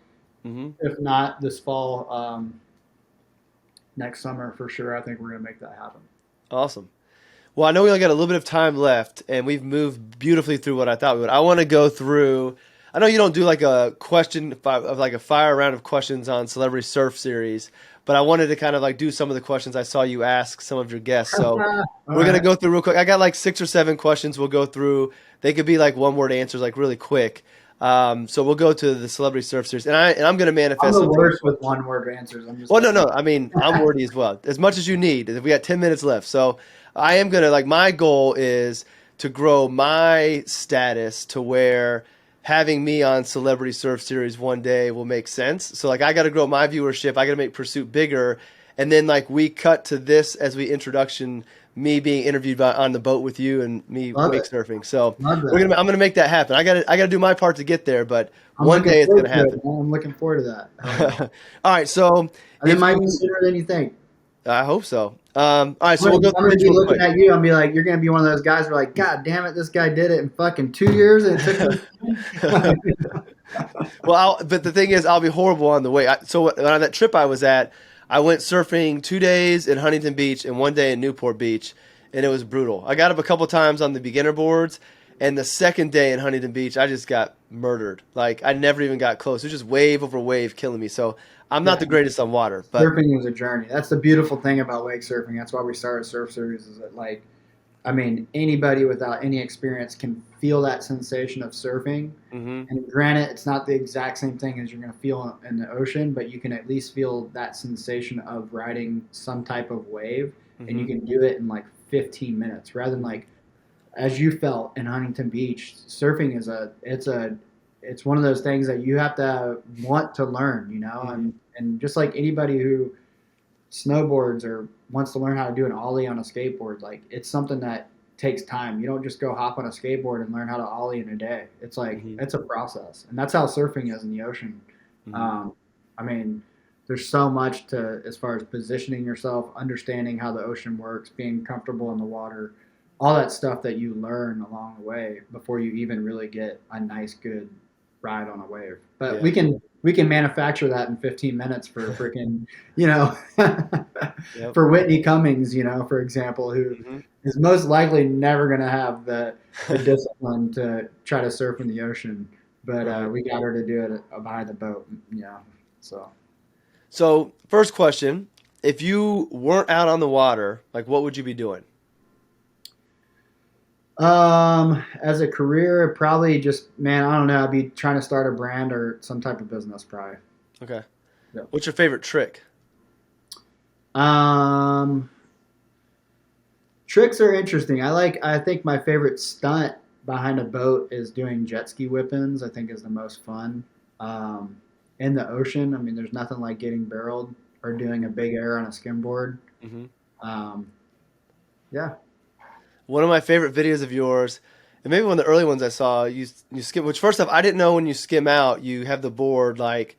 Speaker 1: Mhm.
Speaker 2: If not this fall, next summer for sure. I think we're gonna make that happen.
Speaker 1: Awesome. Well, I know we only got a little bit of time left, and we've moved beautifully through what I thought we would. I want to go through. I know you don't do like a of like a fire round of questions on Celebrity Surf Series, but I wanted to kind of like do some of the questions I saw you ask some of your guests. So
Speaker 2: All
Speaker 1: we're gonna
Speaker 2: right.
Speaker 1: go through real quick. I got like 6 or 7 questions. We'll go through. They could be like one word answers, like really quick. So we'll go to the Celebrity Surf Series, and I'm gonna
Speaker 2: I'm
Speaker 1: manifest
Speaker 2: the
Speaker 1: some of these
Speaker 2: worst with
Speaker 1: questions.
Speaker 2: one word answers. I'm just
Speaker 1: Well,
Speaker 2: like,
Speaker 1: no, no. I mean, I'm wordy as well. As much as you need. We got 10 minutes left. So I am going to, like, my goal is to grow my status to where having me on Celebrity Surf Series one day will make sense. So, like, I got to grow my viewership. I got to make Pursuit bigger. And then, like, we cut to this as we introduction, me being interviewed on the boat with you and me
Speaker 2: love
Speaker 1: wake
Speaker 2: it,
Speaker 1: surfing. So
Speaker 2: love that.
Speaker 1: I'm gonna make that happen. I got to do my part to get there, but
Speaker 2: I'm
Speaker 1: one
Speaker 2: looking
Speaker 1: day it's
Speaker 2: forward
Speaker 1: gonna
Speaker 2: to it,
Speaker 1: happen.
Speaker 2: man. I'm looking forward to that. Hell yeah.
Speaker 1: All right, so
Speaker 2: And it
Speaker 1: if
Speaker 2: might be
Speaker 1: you
Speaker 2: sooner than you think.
Speaker 1: I hope so. All right, so
Speaker 2: I'm
Speaker 1: we'll
Speaker 2: gonna,
Speaker 1: go
Speaker 2: I'm
Speaker 1: through
Speaker 2: gonna
Speaker 1: these
Speaker 2: be
Speaker 1: real
Speaker 2: looking
Speaker 1: quick.
Speaker 2: at you. I'm be like, you're gonna be one of those guys who are like, God damn it, this guy did it in fucking 2 years, and it took me.
Speaker 1: Well, but the thing is, I'll be horrible on the way. So on that trip I was at, I went surfing 2 days in Huntington Beach and one day in Newport Beach, and it was brutal. I got up a couple times on the beginner boards, and the second day in Huntington Beach, I just got murdered. Like I never even got close. It was just wave over wave killing me. So I'm not
Speaker 2: Yeah,
Speaker 1: the greatest on water, but
Speaker 2: surfing is a journey. That's the beautiful thing about wake surfing. That's why we started Surf Series. Is that like, I mean, anybody without any experience can feel that sensation of surfing.
Speaker 1: hmm
Speaker 2: And granted, it's not the exact same thing as you're going to feel in the ocean, but you can at least feel that sensation of riding some type of wave, and you
Speaker 1: hmm
Speaker 2: can do it in like 15 minutes rather than like as you felt in Huntington Beach. Surfing is it's one of those things that you have to want to learn,
Speaker 1: hmm
Speaker 2: and just like anybody who snowboards or wants to learn how to do an ollie on a skateboard, like it's something that takes time. You don't just go hop on a skateboard and learn how to ollie in a day. It's like
Speaker 1: hmm
Speaker 2: it's a process, and that's how surfing is in the ocean.
Speaker 1: hmm
Speaker 2: Um, I mean, there's so much to as far as positioning yourself, understanding how the ocean works, being comfortable in the water, all that stuff that you learn along the way before you even really get a nice, good ride on a wave. But
Speaker 1: Yeah.
Speaker 2: we can manufacture that in 15 minutes for freaking, you know,
Speaker 1: Yep.
Speaker 2: for Whitney Cummings, for example, who
Speaker 1: hmm
Speaker 2: is most likely never going to have the discipline to try to surf in the ocean. But
Speaker 1: Right.
Speaker 2: we got her to do it behind the boat, So,
Speaker 1: So, first question, if you weren't out on the water, like what would you be doing?
Speaker 2: as a career, probably just man, I don't know. I'd be trying to start a brand or some type of business, probably.
Speaker 1: Okay.
Speaker 2: Yep.
Speaker 1: What's your favorite trick?
Speaker 2: Um, Tricks are interesting. I think my favorite stunt behind a boat is doing jet ski whip-ins. I think is the most fun. Um, in the ocean, I mean, there's nothing like getting barreled or doing a big air on a skimboard.
Speaker 1: hmm
Speaker 2: Um, yeah.
Speaker 1: One of my favorite videos of yours, and maybe one of the early ones I saw, you skim. Which first off, I didn't know when you skim out, you have the board like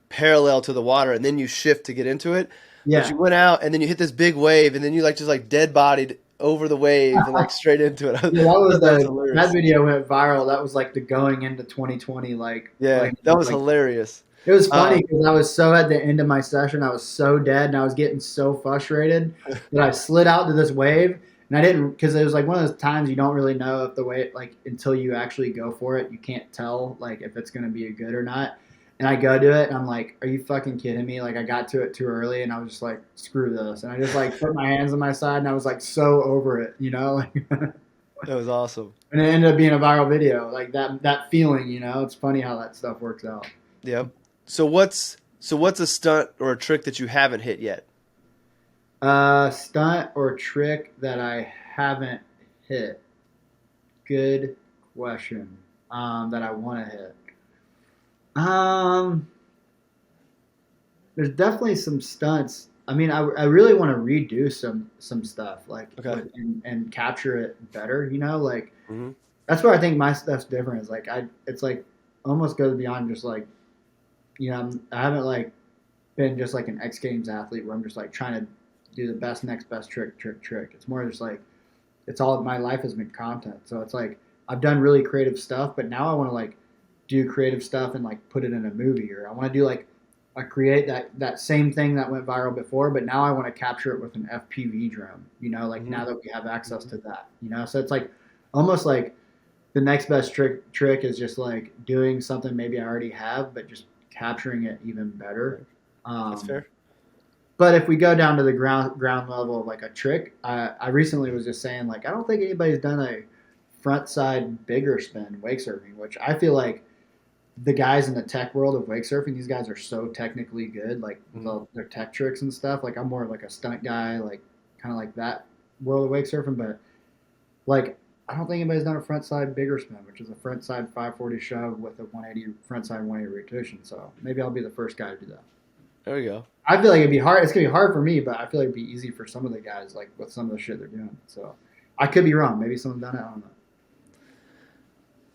Speaker 1: parallel to the water, and then you shift to get into it. But
Speaker 2: Yeah.
Speaker 1: you went out, and then you hit this big wave, and then you like just like dead bodied over the wave and like straight into it. I
Speaker 2: Yeah, that was
Speaker 1: thought that was
Speaker 2: that
Speaker 1: hilarious.
Speaker 2: video went viral. That was like the going into 2020,
Speaker 1: Yeah, that was hilarious.
Speaker 2: it was funny
Speaker 1: Um,
Speaker 2: because I was so at the end of my session, I was so dead and I was getting so frustrated that I slid out to this wave And I didn't, because it was like one of those times you don't really know if the way, like, until you actually go for it, you can't tell, like, if it's going to be a good or not. And I go to it and I'm like, are you fucking kidding me? Like, I got to it too early and I was just like, screw this. And I just like put my hands on my side and I was like so over it, you know? Like,
Speaker 1: That was awesome.
Speaker 2: and it ended up being a viral video. Like that feeling, you know, it's funny how that stuff works out.
Speaker 1: Yep. So what's a stunt or a trick that you haven't hit yet?
Speaker 2: Stunt or trick that I haven't hit. Good question. That I want to hit. Um, there's definitely some stunts. I mean, I really want to redo some stuff like
Speaker 1: Okay.
Speaker 2: and capture it better. You know, like
Speaker 1: Hmm.
Speaker 2: that's where I think my stuff's different. Is like it's like almost goes beyond just like I haven't like been just like an X Games athlete where I'm just like trying to do the best next best trick. It's more just like it's all my life has been content. So it's like I've done really creative stuff, but now I want to like do creative stuff and like put it in a movie, or I want to do like I create that same thing that went viral before, but now I want to capture it with an FPV drone. You know, like
Speaker 1: Hmm.
Speaker 2: now that we have access to that, you know, so it's like almost like the next best trick is just like doing something maybe I already have, but just capturing it even better.
Speaker 1: That's
Speaker 2: Um,
Speaker 1: fair.
Speaker 2: but if we go down to the ground level of like a trick, I recently was just saying like I don't think anybody's done a front side bigger spin wake surfing, which I feel like the guys in the tech world of wake surfing, these guys are so technically good, like
Speaker 1: Hmm.
Speaker 2: their tech tricks and stuff. Like I'm more of like a stunt guy, like kind of like that world of wake surfing, but like I don't think anybody's done a front side bigger spin, which is a front side 540 shove with a 180 front side 180 rotation. So maybe I'll be the first guy to do that.
Speaker 1: There we go.
Speaker 2: I feel like it'd be hard. It's gonna be hard for me, but I feel like it'd be easy for some of the guys, like with some of the shit they're doing. So I could be wrong. Maybe someone's done it. I don't know.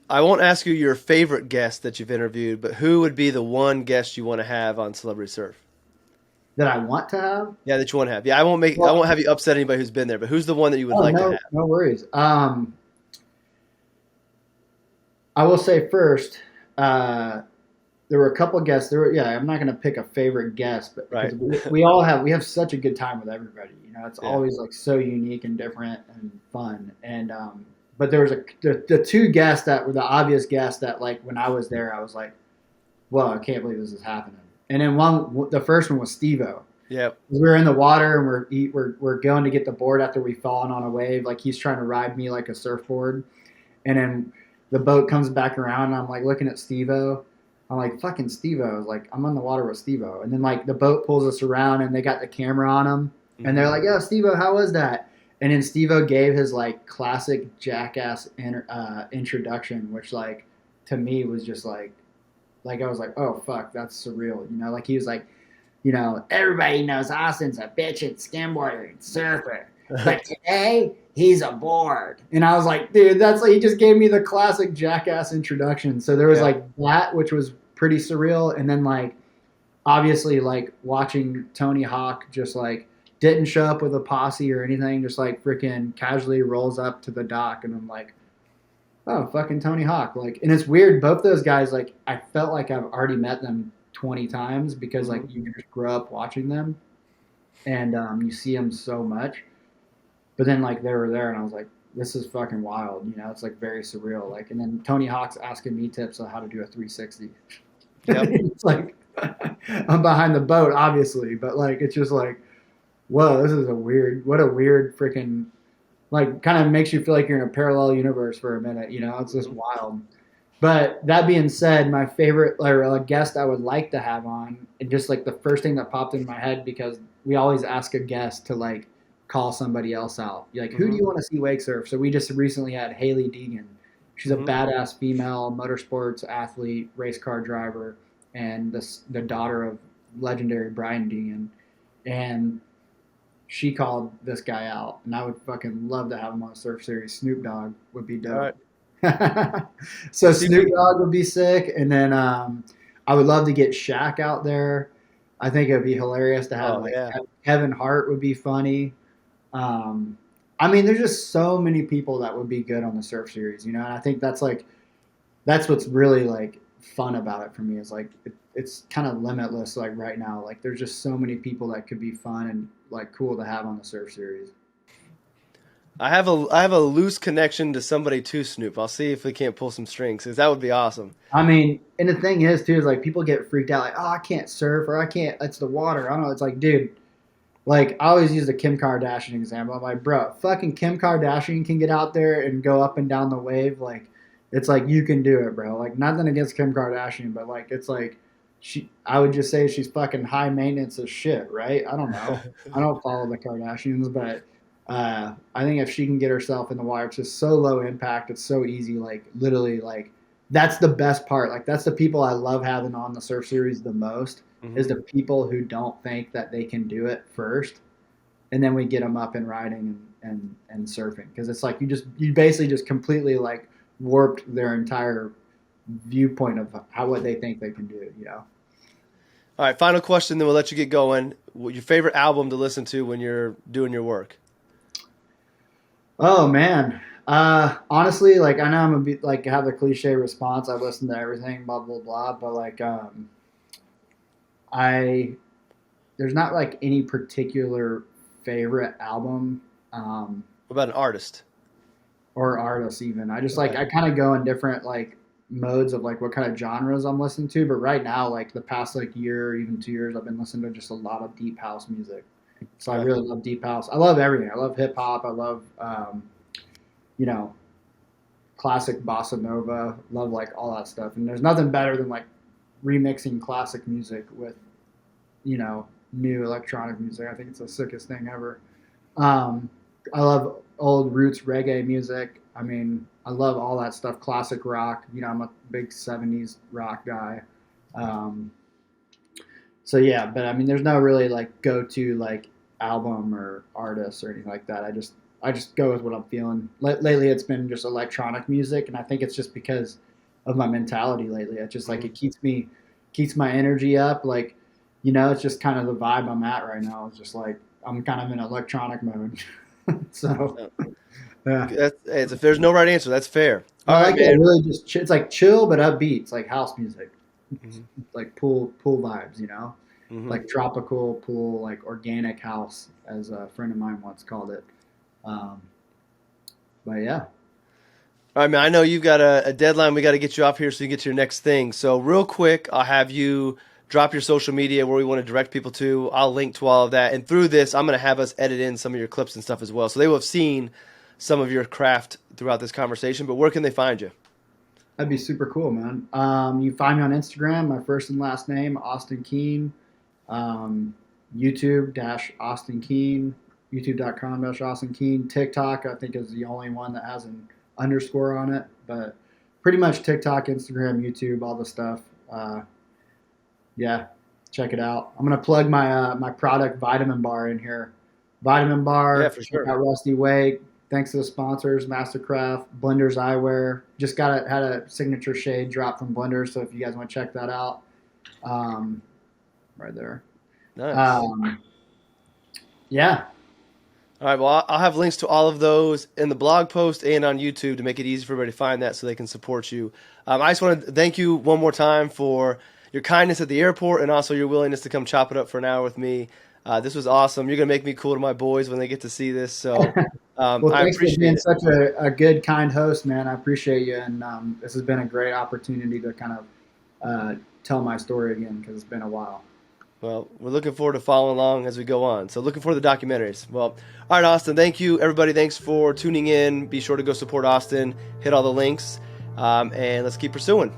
Speaker 1: I won't ask you your favorite guest that you've interviewed, but who would be the one guest you want to have on Celebrity Surf?
Speaker 2: That I want to have.
Speaker 1: Yeah, that you want to have. Yeah, I won't
Speaker 2: Well,
Speaker 1: have you upset anybody who's been there, but who's the one that you would
Speaker 2: oh
Speaker 1: like to
Speaker 2: no,
Speaker 1: have?
Speaker 2: no worries. I will say first, uh, there were a couple guests. I'm not gonna pick a favorite guest, but because
Speaker 1: Right.
Speaker 2: we have such a good time with everybody. You know, it's
Speaker 1: Yeah.
Speaker 2: always like so unique and different and fun. And but there was the two guests that were the obvious guests that like when I was there, I was like, well, I can't believe this is happening. And then the first one was Steve-O.
Speaker 1: Yep.
Speaker 2: We were in the water and we're going to get the board after we've fallen on a wave. Like he's trying to ride me like a surfboard, and then the boat comes back around. And I'm like looking at Steve-O. I'm like fucking Steve-O. Like I'm on the water with Steve-O. And then like the boat pulls us around and they got the camera on him, and
Speaker 1: Hmm.
Speaker 2: they're like, "Yeah, Steve-O, how was that?" And then Steve-O gave his like classic jackass introduction, which like to me was just like I was like, oh fuck, that's surreal. You know, like he was like, everybody knows Austin's a bitch at skimboarder and surfer, but today he's a board. And I was like, dude, that's like he just gave me the classic jackass introduction. So there was
Speaker 1: Yeah.
Speaker 2: like that, which was pretty surreal, and then like obviously like watching Tony Hawk just like didn't show up with a posse or anything, just like freaking casually rolls up to the dock, and I'm like, oh, fucking Tony Hawk. Like, and it's weird. Both those guys, like, I felt like I've already met them 20 times because, like,
Speaker 1: Hmm.
Speaker 2: you just grow up watching them and you see them so much. But then, like, they were there and I was like, this is fucking wild. You know, it's like very surreal. Like, and then Tony Hawk's asking me tips on how to do a 360.
Speaker 1: Yep.
Speaker 2: It's like, I'm behind the boat, obviously, but like, it's just like, whoa, this is what a weird freaking like kind of makes you feel like you're in a parallel universe for a minute. You know, it's just
Speaker 1: Hmm.
Speaker 2: wild. But that being said, my favorite or a guest I would like to have on, and just like the first thing that popped in my head because we always ask a guest to like call somebody else out. You're like, who do
Speaker 1: Hmm.
Speaker 2: you want to see wake surf? So we just recently had Haley Deegan. She's a
Speaker 1: Hmm.
Speaker 2: badass female motorsports athlete, race car driver, and the daughter of legendary Brian Deegan. And she called this guy out, and I would fucking love to have him on a surf series. Snoop Dogg would be
Speaker 1: All
Speaker 2: dope.
Speaker 1: right.
Speaker 2: So
Speaker 1: See,
Speaker 2: Snoop Dogg would be sick, and then I would love to get Shaq out there. I think it would be hilarious to have
Speaker 1: oh
Speaker 2: like
Speaker 1: yeah.
Speaker 2: Kevin Hart would be funny. Um, I mean, there's just so many people that would be good on the surf series, you know. And I think that's what's really like fun about it for me is like it's kind of limitless. Like right now, like there's just so many people that could be fun and like cool to have on the surf series.
Speaker 1: I have a loose connection to somebody to Snoop. I'll see if we can't pull some strings, because that would be awesome.
Speaker 2: I mean, and the thing is too is like people get freaked out like, oh, I can't surf or I can't. It's the water. I don't know. It's like, dude, like I always use the Kim Kardashian example. I'm like, bro, fucking Kim Kardashian can get out there and go up and down the wave. Like, it's like you can do it, bro. Like nothing against Kim Kardashian, but like it's like I would just say she's fucking high maintenance as shit, right? I don't know. I don't follow the Kardashians, but I think if she can get herself in the water, it's just so low impact. It's so easy. Like literally, like that's the best part. Like that's the people I love having on the surf series the most is the people who don't think that they can do it first, and then we get them up and riding and surfing because it's like you basically just completely like warped their entire viewpoint of how what they think they can do. You know.
Speaker 1: All right, final question, then we'll let you get going. Your favorite album to listen to when you're doing your work?
Speaker 2: Oh man. Honestly, like I know I'm gonna be like have the cliche response. I listen to everything, blah blah blah. But like, I there's not like any particular favorite album
Speaker 1: What about an artist?
Speaker 2: or artist even. I just like
Speaker 1: Okay.
Speaker 2: I kind of go in different like modes of like what kind of genres I'm listening to. But right now, like the past like year, even 2 years, I've been listening to just a lot of deep house music. So I
Speaker 1: Okay.
Speaker 2: really love deep house. I love everything. I love hip hop. I love you know classic bossa nova. Love like all that stuff. And there's nothing better than like remixing classic music with new electronic music. I think it's the sickest thing ever. Um, I love old roots reggae music. I mean, I love all that stuff. Classic rock. I'm a big '70s rock guy. Um, so yeah, but I mean, there's no really like go to like album or artist or anything like that. I just go with what I'm feeling. Lately, it's been just electronic music, and I think it's just because of my mentality lately. It's just like
Speaker 1: Hmm.
Speaker 2: it keeps my energy up. Like, it's just kind of the vibe I'm at right now. It's just like I'm kind of in electronic mode. So yeah,
Speaker 1: If there's no right answer, that's fair.
Speaker 2: I
Speaker 1: All right,
Speaker 2: like it.
Speaker 1: man.
Speaker 2: Really, just it's like chill but upbeat. It's like house music,
Speaker 1: Hmm.
Speaker 2: like pool vibes.
Speaker 1: Hmm.
Speaker 2: Like tropical pool, like organic house, as a friend of mine once called it. Um, but yeah,
Speaker 1: All right, man. I know you've got a deadline. We got to get you off here so you can get to your next thing. So, real quick, I'll have you drop your social media where we want to direct people to. I'll link to all of that. And through this, I'm going to have us edit in some of your clips and stuff as well. So, they will have seen some of your craft throughout this conversation. But where can they find you?
Speaker 2: that'd be super cool, man. You find me on Instagram, my first and last name, Austin Keene. Um, YouTube dash Austin Keene, youtube.com dash Austin Keene. TikTok, I think, is the only one that has an underscore on it, but pretty much TikTok, Instagram, YouTube, all the stuff. Yeah, check it out. I'm gonna plug my product Vitamin Bar in here. Vitamin
Speaker 1: Yeah,
Speaker 2: Bar.
Speaker 1: for
Speaker 2: Check
Speaker 1: sure.
Speaker 2: out Rusty Wake. Thanks to the sponsors, Mastercraft, Blenders Eyewear. Just had a signature shade drop from Blenders, so if you guys want to check that out, um, right there.
Speaker 1: Nice.
Speaker 2: Um, yeah,
Speaker 1: All right. Well, I'll have links to all of those in the blog post and on YouTube to make it easy for everybody to find that so they can support you. I just want to thank you one more time for your kindness at the airport and also your willingness to come chop it up for an hour with me. This was awesome. You're going to make me cool to my boys when they get to see this. So
Speaker 2: well,
Speaker 1: I
Speaker 2: thanks for
Speaker 1: appreciate
Speaker 2: being
Speaker 1: it.
Speaker 2: such a good, kind host, man. I appreciate you, and this has been a great opportunity to kind of tell my story again because it's been a while.
Speaker 1: Well, we're looking forward to following along as we go on. So looking forward to the documentaries. Well, all right, Austin. Thank you, everybody. Thanks for tuning in. Be sure to go support Austin. Hit all the links, and let's keep pursuing.